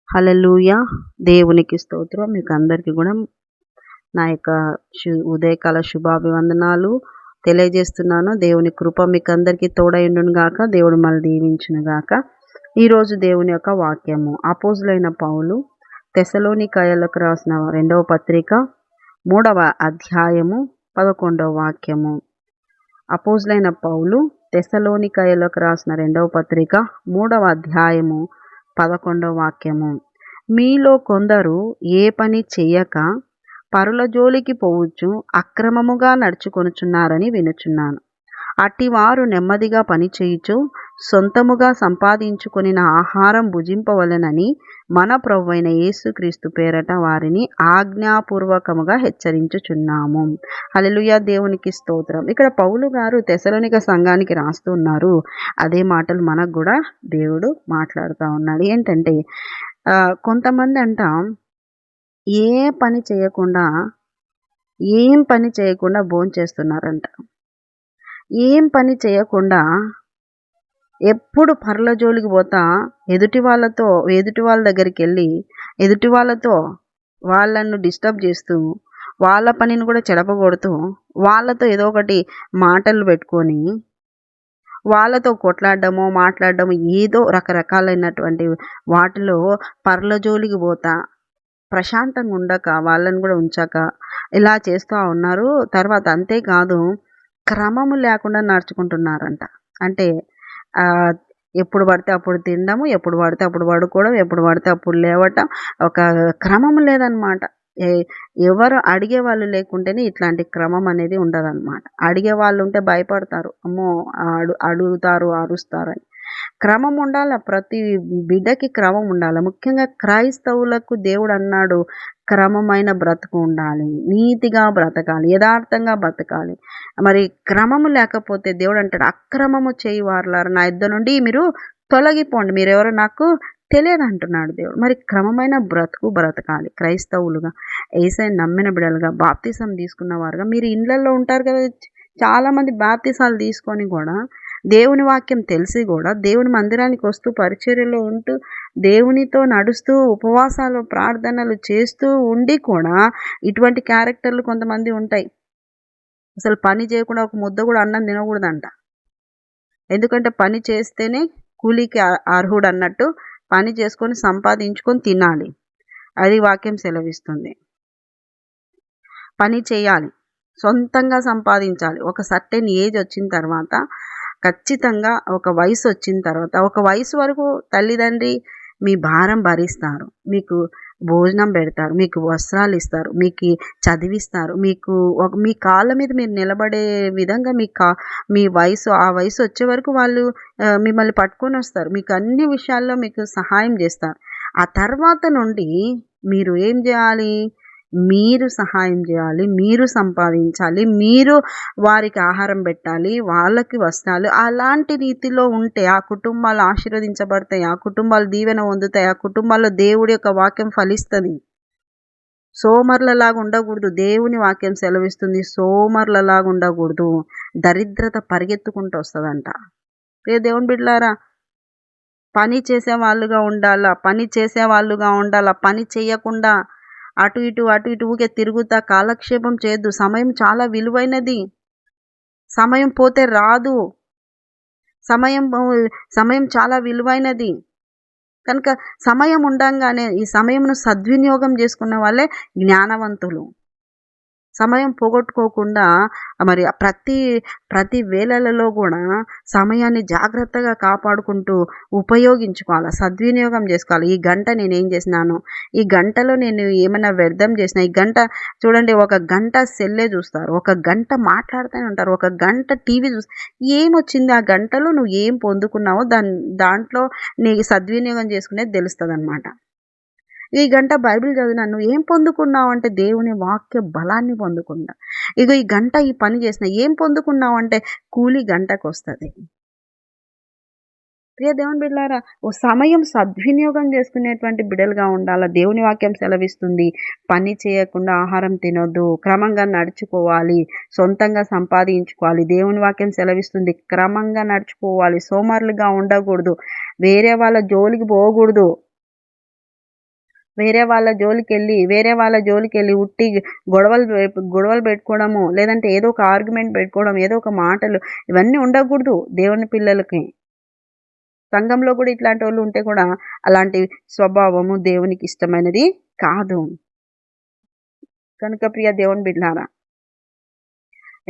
హల్లెలూయా! దేవునికి స్తోత్రం. మీకు అందరికీ కూడా నా యొక్క ఉదయకాల శుభాభివందనాలు తెలియజేస్తున్నాను. దేవుని కృప మీకు అందరికీ తోడైండును గాక. దేవుడు మనల్ని దీవించును గాక. ఈరోజు దేవుని యొక్క వాక్యము అపోస్తులైన పౌలు తెస్సలోనికయులకు రాసిన రెండవ పత్రిక 3వ అధ్యాయము 11వ వాక్యము. అపోస్తులైన పౌలు తెస్సలోనికయులకు రాసిన రెండవ పత్రిక 3వ అధ్యాయము 11వ వాక్యము. మీలో కొందరు ఏ పని చెయ్యక పరుల జోలికి పోవచ్చు అక్రమముగా నడుచుకొనుచున్నారని వినుచున్నాను. అట్టివారు నెమ్మదిగా పని చేయుచు సొంతముగా సంపాదించుకొనిన ఆహారం భుజింపవలెనని మన ప్రభువైన యేసుక్రీస్తు పేరట వారిని ఆజ్ఞాపూర్వకముగా హెచ్చరించుచున్నాము. హల్లెలూయా! దేవునికి స్తోత్రం. ఇక్కడ పౌలు గారు తెస్సలోనిక సంఘానికి రాస్తున్నారు. అదే మాటలు మనకు కూడా దేవుడు మాట్లాడుతూ ఉన్నాడు. ఏంటంటే కొంతమంది అంట ఏం పని చేయకుండా భోంచేస్తున్నారంట. ఏం పని చేయకుండా ఎప్పుడు పరుల జోలికి పోతా ఎదుటి వాళ్ళ దగ్గరికి వెళ్ళి ఎదుటి వాళ్ళతో వాళ్ళను డిస్టర్బ్ చేస్తూ వాళ్ళ పనిని కూడా చెడపగొడుతూ వాళ్ళతో ఏదో ఒకటి మాటలు పెట్టుకొని వాళ్ళతో కొట్లాడడమో మాట్లాడడము ఏదో రకరకాలైనటువంటి వాటిలో పరుల జోలికి పోతా ప్రశాంతంగా ఉండక వాళ్ళని కూడా ఉంచాక ఇలా చేస్తూ ఉన్నారు. తర్వాత అంతేకాదు క్రమము లేకుండా నడుచుకుంటున్నారంట. అంటే ఎప్పుడు పడితే అప్పుడు తినడము, ఎప్పుడు పడితే అప్పుడు పడుకోవడం, ఎప్పుడు పడితే అప్పుడు లేవటం, ఒక క్రమం లేదనమాట. ఎవరు అడిగే వాళ్ళు లేకుంటేనే ఇట్లాంటి క్రమం అనేది ఉండదన్నమాట. అడిగే వాళ్ళు ఉంటే భయపడతారు, అమ్మో అడుగుతారు అరుస్తారు అని. క్రమం ఉండాలి, ప్రతి బిడ్డకి క్రమం ఉండాలి. ముఖ్యంగా క్రైస్తవులకు దేవుడు అన్నాడు క్రమమైన బ్రతుకు ఉండాలి, నీతిగా బ్రతకాలి, యథార్థంగా బ్రతకాలి. మరి క్రమము లేకపోతే దేవుడు అంటాడు అక్రమము చేయి వారులారా నా యుద్ధ నుండి మీరు తొలగిపోండి, మీరెవరో నాకు తెలియదు అంటున్నాడు దేవుడు. మరి క్రమమైన బ్రతకాలి. క్రైస్తవులుగా యేసయ్యను నమ్మిన బిడ్డలుగా బాప్తిసం తీసుకున్న వారుగా మీరు ఇళ్ళల్లో ఉంటారు కదా. చాలామంది బాప్తిసాలు తీసుకొని కూడా దేవుని వాక్యం తెలిసి కూడా దేవుని మందిరానికి వస్తూ పరిచర్యలో ఉంటూ దేవునితో నడుస్తూ ఉపవాసాలు ప్రార్థనలు చేస్తూ ఉండి కూడా ఇటువంటి క్యారెక్టర్లు కొంతమంది ఉంటాయి. అసలు పని చేయకుండా ఒక ముద్ద కూడా అన్నం తినకూడదంట. ఎందుకంటే పని చేస్తేనే కూలీకి అర్హుడు అన్నట్టు పని చేసుకొని సంపాదించుకొని తినాలి. అది వాక్యం సెలవిస్తుంది. పని చేయాలి, సొంతంగా సంపాదించాలి. ఒక సర్టెన్ ఏజ్ వచ్చిన తర్వాత ఖచ్చితంగా ఒక వయసు వచ్చిన తర్వాత ఒక వయసు వరకు తల్లిదండ్రి మీ భారం భరిస్తారు, మీకు భోజనం పెడతారు, మీకు వస్త్రాలు ఇస్తారు, మీకు చదివిస్తారు, మీ కాళ్ళ మీద మీరు నిలబడే విధంగా మీ ఆ వయసు వచ్చే వరకు వాళ్ళు మిమ్మల్ని పట్టుకొని వస్తారు, మీకు అన్ని విషయాల్లో మీకు సహాయం చేస్తారు. ఆ తర్వాత నుండి మీరు ఏం చేయాలి? మీరు సహాయం చేయాలి, మీరు సంపాదించాలి, మీరు వారికి ఆహారం పెట్టాలి, వాళ్ళకి వస్త్రాలు. అలాంటి రీతిలో ఉంటే ఆ కుటుంబాలు ఆశీర్వదించబడతాయి, ఆ కుటుంబాలు దీవెన పొందుతాయి, ఆ కుటుంబాల్లో దేవుడి యొక్క వాక్యం ఫలిస్తుంది. సోమర్లలాగా ఉండకూడదు. దేవుని వాక్యం సెలవిస్తుంది సోమర్లలాగా ఉండకూడదు. దరిద్రత పరిగెత్తుకుంటూ వస్తుందంట. దేవుని బిడ్డలారా, పని చేసే వాళ్ళుగా ఉండాలా, పని చేయకుండా అటు ఇటు ఊకే తిరుగుతా కాలక్షేపం చేయొద్దు. సమయం చాలా విలువైనది, సమయం పోతే రాదు. సమయం చాలా విలువైనది కనుక సమయం ఉండంగానే ఈ సమయంను సద్వినియోగం చేసుకున్న వాళ్ళే జ్ఞానవంతులు. సమయం పోగొట్టుకోకుండా మరి ప్రతి వేళలలో కూడా సమయాన్ని జాగ్రత్తగా కాపాడుకుంటూ ఉపయోగించుకోవాలి, సద్వినియోగం చేసుకోవాలి. ఈ గంట నేనేం చేసినాను, ఈ గంటలో నేను ఏమైనా వ్యర్థం చేసిన, ఈ గంట చూడండి, ఒక గంట సెల్లే చూస్తారు, ఒక గంట మాట్లాడుతూనే ఉంటారు, ఒక గంట టీవీ చూస్తారు. ఏమొచ్చింది ఆ గంటలో నువ్వు ఏం పొందుకున్నావో దాంట్లో నీకు సద్వినియోగం చేసుకునేది తెలుస్తుంది అన్నమాట. ఈ గంట బైబిల్ చదివినా నువ్వు ఏం పొందుకున్నావు అంటే దేవుని వాక్య బలాన్ని పొందుకున్నా. ఇగో ఈ గంట ఈ పని చేసిన ఏం పొందుకున్నావు అంటే కూలి గంటకు వస్తుంది. ప్రియ దేవుని బిడ్డలారా, ఓ సమయం సద్వినియోగం చేసుకునేటువంటి బిడ్డలుగా ఉండాలా. దేవుని వాక్యం సెలవిస్తుంది పని చేయకుండా ఆహారం తినొద్దు, క్రమంగా నడుచుకోవాలి, సొంతంగా సంపాదించుకోవాలి. దేవుని వాక్యం సెలవిస్తుంది క్రమంగా నడుచుకోవాలి, సోమరులుగా ఉండకూడదు, వేరే వాళ్ళ జోలికి పోకూడదు. వేరే వాళ్ళ జోలికెళ్ళి ఉట్టి గొడవలు పెట్టుకోవడము, లేదంటే ఏదో ఒక ఆర్గ్యుమెంట్ పెట్టుకోవడం, ఏదో ఒక మాటలు, ఇవన్నీ ఉండకూడదు దేవుని పిల్లలకి. సంఘంలో కూడా ఇట్లాంటి వాళ్ళు ఉంటే కూడా అలాంటి స్వభావము దేవునికి ఇష్టమైనది కాదు. కనుక ప్రియ దేవుని బిడ్డలారా,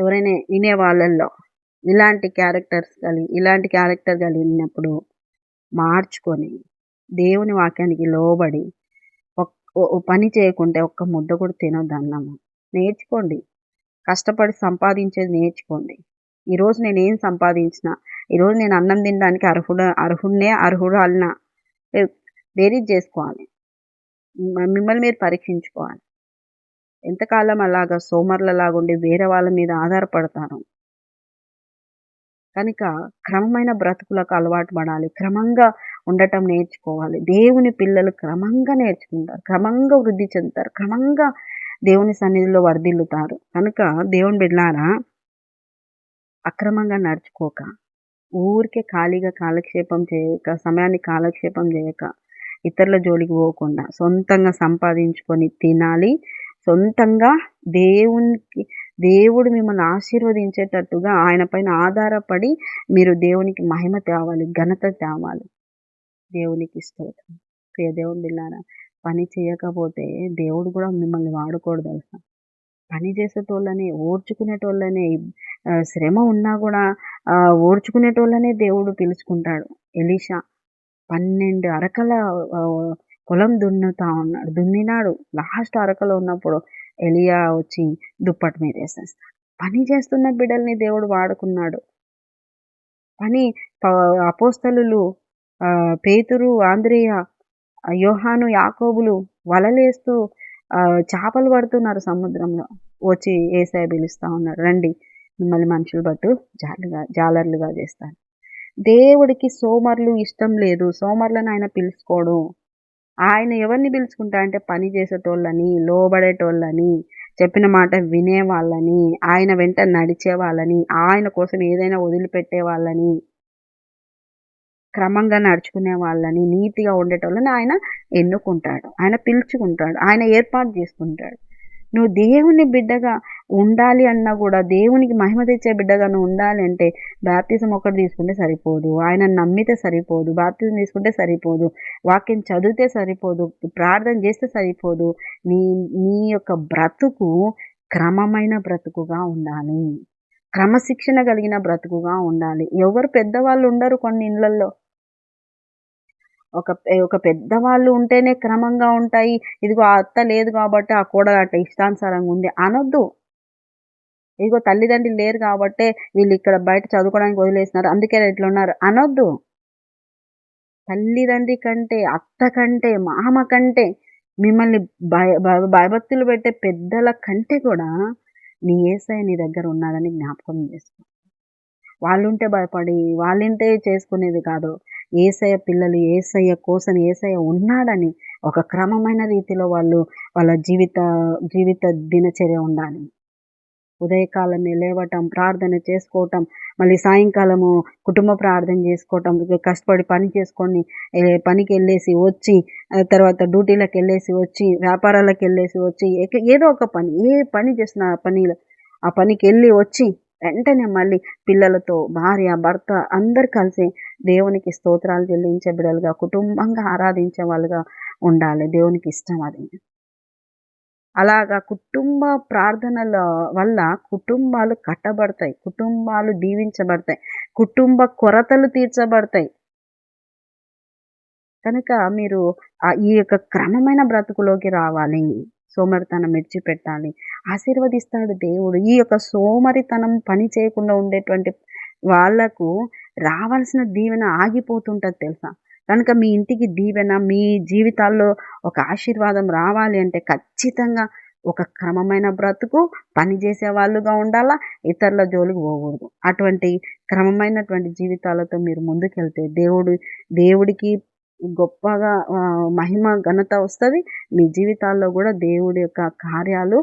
ఎవరైనా వినే వాళ్ళల్లో ఇలాంటి క్యారెక్టర్ కలిగినప్పుడు మార్చుకొని దేవుని వాక్యానికి లోబడి పని చేయకుంటే ఒక్క ముద్ద కూడా తినొద్దు అన్నము. నేర్చుకోండి, కష్టపడి సంపాదించేది నేర్చుకోండి. ఈరోజు నేనేం సంపాదించిన, ఈరోజు నేను అన్నం తినడానికి అర్హురాలినా బేరీజ్ చేసుకోవాలి. మిమ్మల్ని మీరు పరీక్షించుకోవాలి. ఎంతకాలం అలాగా సోమరులలాగుండి వేరే వాళ్ళ మీద ఆధారపడతారు. కనుక క్రమమైన బ్రతుకులకు అలవాటు పడాలి. క్రమంగా ఉండటం నేర్చుకోవాలి. దేవుని పిల్లలు క్రమంగా నేర్చుకుంటారు, క్రమంగా వృద్ధి చెందుతారు, క్రమంగా దేవుని సన్నిధిలో వర్ధిల్లుతారు. కనుక దేవుని బిడ్డలారా, అక్రమంగా నడుచుకోక, ఊరికే ఖాళీగా కాలక్షేపం చేయక, సమయాన్ని కాలక్షేపం చేయక, ఇతరుల జోలికి పోకుండా సొంతంగా సంపాదించుకొని తినాలి. సొంతంగా దేవుడు మిమ్మల్ని ఆశీర్వదించేటట్టుగా ఆయన పైన ఆధారపడి మీరు దేవునికి మహిమ తేవాలి, ఘనత తేవాలి. దేవునికి స్తోత్రం. ప్రియ దేవుని బిడ్డలారా, పని చేయకపోతే దేవుడు కూడా మిమ్మల్ని వాడుకోడు తెలుసా. పని చేసేటోళ్ళని, ఓర్చుకునేటోళ్ళని, శ్రమ ఉన్నా కూడా ఓర్చుకునేటోళ్ళనే దేవుడు పిలుచుకుంటాడు. ఎలీషా 12 అరకల పొలం దున్నినాడు. లాస్ట్ అరకలో ఉన్నప్పుడు ఎలియా వచ్చి దుప్పటి మీద వేసేస్తాడు. పని చేస్తున్న బిడ్డల్ని దేవుడు వాడుకున్నాడు. అపోస్తలులు పేతురు, ఆంద్రేయ, యోహాను, యాకోబులు వలలేస్తూ చేపలు పడుతున్నారు సముద్రంలో. వచ్చి యేసయ్య పిలుస్తా ఉన్నాడు, రండి మిమ్మల్ని మనుషులు బట్టు జాలర్లుగా చేస్తాను. దేవుడికి సోమరులు ఇష్టం లేదు. సోమరులను ఆయన పిలుచుకోడు. ఆయన ఎవరిని పిలుచుకుంటా అంటే పని చేసేటోళ్ళని, లోబడేటోళ్ళని, చెప్పిన మాట వినే వాళ్ళని, ఆయన వెంట నడిచే వాళ్ళని, ఆయన కోసం ఏదైనా వదిలిపెట్టే వాళ్ళని, క్రమంగా నడుచుకునే వాళ్ళని, నీతిగా ఉండేటోళ్ళని ఆయన ఎన్నుకుంటాడు, ఆయన పిలుచుకుంటాడు, ఆయన ఏర్పాటు చేసుకుంటాడు. నువ్వు దేవుని బిడ్డగా ఉండాలి అన్నా కూడా, దేవునికి మహిమ తెచ్చే బిడ్డగా నువ్వు ఉండాలి అంటే బాప్తిజం ఒకటి తీసుకుంటే సరిపోదు, ఆయన నమ్మితే సరిపోదు, బాప్తిజం తీసుకుంటే సరిపోదు, వాక్యం చదివితే సరిపోదు, ప్రార్థన చేస్తే సరిపోదు. నీ యొక్క బ్రతుకు క్రమమైన బ్రతుకుగా ఉండాలి, క్రమశిక్షణ కలిగిన బ్రతుకుగా ఉండాలి. ఎవరు పెద్దవాళ్ళు ఉండరు కొన్ని ఇళ్లల్లో. ఒక పెద్దవాళ్ళు ఉంటేనే క్రమంగా ఉంటాయి. ఇదిగో ఆ అత్త లేదు కాబట్టి ఆ కోడలు అట్ట ఇష్టానుసారంగా ఉంది అనొద్దు. ఇదిగో తల్లిదండ్రులు లేరు కాబట్టే వీళ్ళు ఇక్కడ బయట చదువుకోవడానికి వదిలేసినారు, అందుకే ఇట్లా ఉన్నారు అనొద్దు. తల్లిదండ్రి కంటే, అత్త కంటే, మామ కంటే, మిమ్మల్ని భయభక్తులు పెట్టే పెద్దల కంటే కూడా నీ యేసయ్య నీ దగ్గర ఉన్నాడని జ్ఞాపకం చేసుకో. వాళ్ళుంటే భయపడి వాళ్ళుంటే చేసుకునేది కాదు. యేసయ్య పిల్లలు యేసయ్య కోసం యేసయ్య ఉన్నాడని ఒక క్రమమైన రీతిలో వాళ్ళ జీవిత దినచర్య ఉండాలి. ఉదయకాలమే లేవటం, ప్రార్థన చేసుకోవటం, మళ్ళీ సాయంకాలము కుటుంబ ప్రార్థన చేసుకోవటం, కష్టపడి పని చేసుకొని పనికి వెళ్ళేసి వచ్చి, తర్వాత డ్యూటీలకు వెళ్ళేసి వచ్చి, వ్యాపారాలకు వెళ్ళేసి వచ్చి, ఏదో ఒక పని, ఏ పని చేసిన ఆ పనికి వెళ్ళి వచ్చి వెంటనే మళ్ళీ పిల్లలతో, భార్య, భర్త అందరు కలిసి దేవునికి స్తోత్రాలు చెల్లించే బిడ్డలుగా, కుటుంబంగా ఆరాధించే వాళ్ళుగా ఉండాలి. దేవునికి ఇష్టం అది. అలాగా కుటుంబ ప్రార్థనల వల్ల కుటుంబాలు కట్టబడతాయి, కుటుంబాలు దీవించబడతాయి, కుటుంబ కొరతలు తీర్చబడతాయి. కనుక మీరు ఈ యొక్క క్రమమైన బ్రతుకులోకి రావాలి. సోమరితనం విడిచిపెట్టాలి, ఆశీర్వదిస్తాడు దేవుడు. ఈ యొక్క సోమరితనం పని చేయకుండా ఉండేటువంటి వాళ్లకు రావాల్సిన దీవెన ఆగిపోతుంటది తెలుసా. కనుక మీ ఇంటికి దీవెన, మీ జీవితాల్లో ఒక ఆశీర్వాదం రావాలి అంటే ఖచ్చితంగా ఒక క్రమమైన బ్రతుకు, పని చేసే వాళ్ళుగా ఉండాలా, ఇతరుల జోలికి పోకూడదు. అటువంటి క్రమమైనటువంటి జీవితాలతో మీరు ముందుకెళ్తే దేవుడికి గొప్పగా మహిమ ఘనత వస్తుంది. మీ జీవితాల్లో కూడా దేవుడి యొక్క కార్యాలు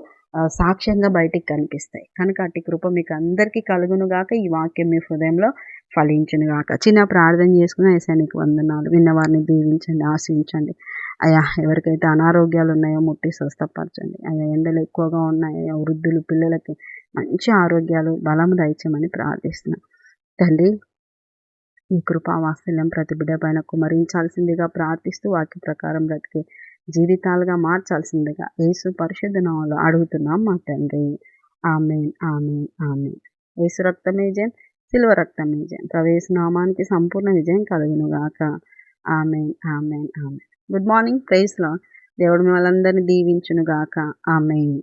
సాక్ష్యంగా బయటికి కనిపిస్తాయి. కనుక అట్టి కృప మీకు అందరికీ కలుగును గాక. ఈ వాక్యం మీ హృదయంలో ఫలించును గాక. చిన్న ప్రార్థన చేసుకుని యేసయ్య నీకు వందనాలు. విన్నవారిని దీవించండి, ఆశీర్వదించండి. అయ్యా ఎవరికైతే అనారోగ్యాలు ఉన్నాయో ముట్టి స్వస్థపరచండి అయ్యా. ఎండలు ఎక్కువగా ఉన్నాయి అయ్యా. వృద్ధులు పిల్లలకి మంచి ఆరోగ్యాలు బలము దయచేయమని ప్రార్థిస్తున్నాం తండ్రి. ఈ కృపా వాత్సల్యం ప్రతి బిడ్డ పైన కుమరించాల్సిందిగా ప్రార్థిస్తూ వాక్య ప్రకారం బ్రతికే జీవితాలుగా మార్చాల్సిందిగా యేసు పరిశుద్ధ నామములో అడుగుతున్నాం మా తండ్రి. ఆమేన్ ఆమేన్ ఆమేన్. యేసు రక్తమే జయం, సిలువ రక్తమే జయం. ప్రవేశ నామానికి సంపూర్ణ విజయం కలుగును గాక. Amen amen amen. Good morning, praise Lord. దేవుడు మిమ్మల్ని అందరినీ దీవించును గాక. ఆమేన్.